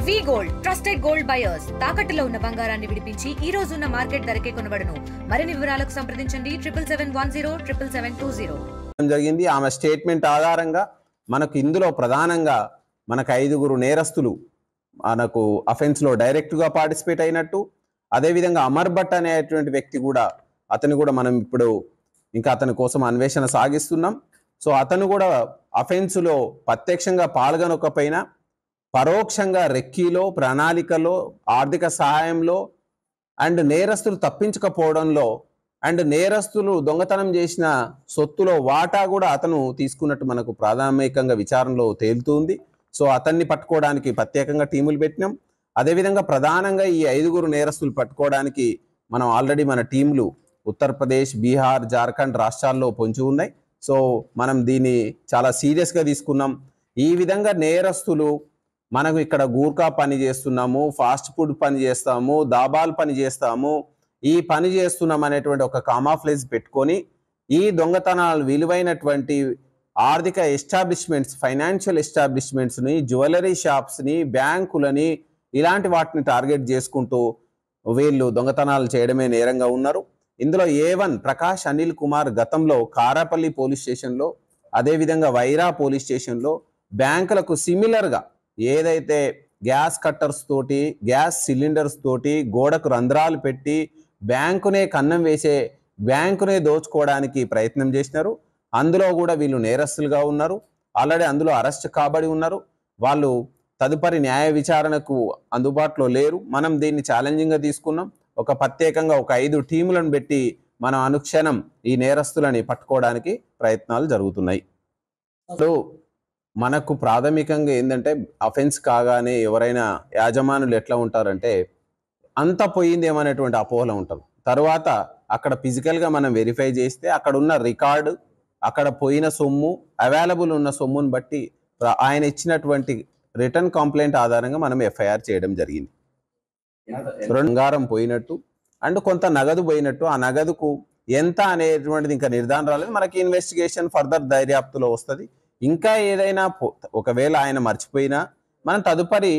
వి gold trusted gold buyers తాకట్టులో ఉన్న బంగారాన్ని విడిపించి ఈ రోజు ఉన్న మార్కెట్ ధరకే కొనబడును. మరిన్ని వివరాలకు సంప్రదించండి 7710 జరిగింది. ఆమె స్టేట్మెంట్ ఆధారంగా మనకు ఇందులో ప్రధానంగా మనకు 5 నేరస్తులు మనకు అఫెన్స్ లో డైరెక్ట్ గా పార్టిసిపేట్ అయినట్టు, అదేవిధంగా అమర్ భట్ అనేటువంటి వ్యక్తి కూడా అతను కూడా మనం ఇప్పుడు ఇంకా అతని కోసం అన్వేషణ సాగిస్తున్నాం. సో అతను కూడా అఫెన్స్ లో ప్రత్యక్షంగా పాల్గొనకపోయినా పరోక్షంగా రెక్కీలో, ప్రణాళికలో, ఆర్థిక సహాయంలో అండ్ నేరస్తులు తప్పించకపోవడంలో అండ్ నేరస్తులు దొంగతనం చేసిన సొత్తులో వాటా కూడా అతను తీసుకున్నట్టు మనకు ప్రాథమికంగా విచారణలో తేలుతుంది. సో అతన్ని పట్టుకోవడానికి ప్రత్యేకంగా టీములు పెట్టినాం. అదేవిధంగా ప్రధానంగా ఈ 5 నేరస్తులు పట్టుకోవడానికి మనం ఆల్రెడీ మన టీంలు ఉత్తరప్రదేశ్, బీహార్, జార్ఖండ్ రాష్ట్రాల్లో పొంచి ఉన్నాయి. సో మనం దీన్ని చాలా సీరియస్గా తీసుకున్నాం. ఈ విధంగా నేరస్తులు మనకు ఇక్కడ గూర్ఖా పని చేస్తున్నాము, ఫాస్ట్ ఫుడ్ పని చేస్తాము, దాబాల్ పని చేస్తాము, ఈ పని చేస్తున్నాం అనేటువంటి ఒక కామాఫ్లేజ్ పెట్టుకొని ఈ దొంగతనాలు విలువైనటువంటి ఆర్థిక ఎస్టాబ్లిష్మెంట్స్, ఫైనాన్షియల్ ఎస్టాబ్లిష్మెంట్స్ని, జ్యువెలరీ షాప్స్ని, బ్యాంకులని ఇలాంటి వాటిని టార్గెట్ చేసుకుంటూ వీళ్ళు దొంగతనాలు చేయడమే నేరంగా ఉన్నారు. ఇందులో A1 ప్రకాష్ అనిల్ కుమార్ గతంలో కారాపల్లి పోలీస్ స్టేషన్లో, అదేవిధంగా వైరా పోలీస్ స్టేషన్లో బ్యాంకులకు సిమిలర్గా ఏదైతే గ్యాస్ కట్టర్స్ తోటి, గ్యాస్ సిలిండర్స్ తోటి గోడకు రంధ్రాలు పెట్టి బ్యాంకునే కన్నం వేసే, బ్యాంకునే దోచుకోవడానికి ప్రయత్నం చేసినారు. అందులో కూడా వీళ్ళు నేరస్తులుగా ఉన్నారు. ఆల్రెడీ అందులో అరెస్ట్ కాబడి ఉన్నారు. వాళ్ళు తదుపరి న్యాయ విచారణకు అందుబాటులో లేరు. మనం దీన్ని ఛాలెంజింగ్గా తీసుకున్నాం. ఒక ప్రత్యేకంగా ఒక 5 టీములను పెట్టి మనం అనుక్షణం ఈ నేరస్తులని పట్టుకోవడానికి ప్రయత్నాలు జరుగుతున్నాయి. ఇప్పుడు మనకు ప్రాథమికంగా ఏంటంటే అఫెన్స్ కాగానే ఎవరైనా యాజమానులు ఎట్లా ఉంటారంటే అంత పోయింది ఏమనేటువంటి అపోహలో ఉంటారు. తర్వాత అక్కడ ఫిజికల్గా మనం వెరిఫై చేస్తే అక్కడ ఉన్న రికార్డు, అక్కడ పోయిన సొమ్ము, అవైలబుల్ ఉన్న సొమ్మును బట్టి ఆయన ఇచ్చినటువంటి రిటర్న్ కంప్లైంట్ ఆధారంగా మనం FIR చేయడం జరిగింది. బంగారం పోయినట్టు అండ్ కొంత నగదు పోయినట్టు, ఆ నగదుకు ఎంత అనేటువంటిది ఇంకా నిర్ధారణ రాలేదు. మనకి ఇన్వెస్టిగేషన్ ఫర్దర్ దర్యాప్తులో వస్తుంది. ఇంకా ఏదైనా ఒకవేళ ఆయన మర్చిపోయినా మనం తదుపరి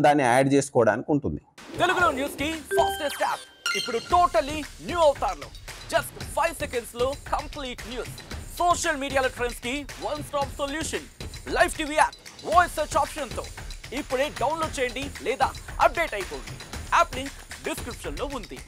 దాన్ని యాడ్ చేసుకోవడానికి ఉంటుంది. తెలుగులో న్యూస్ కి ఫాస్టెస్ట్ యాప్ ఇప్పుడు టోటల్లీ న్యూ అవతార్లో జస్ట్ 5 సెకండ్స్ లో కంప్లీట్ న్యూస్, సోషల్ మీడియాలో ట్రెండ్స్ కి one stop solution, live TV app, voice search option తో ఇప్పుడే డౌన్లోడ్ చేయండి లేదా అప్డేట్ అయిపోండి. యాప్ లింక్ డిస్క్రిప్షన్ లో ఉంది.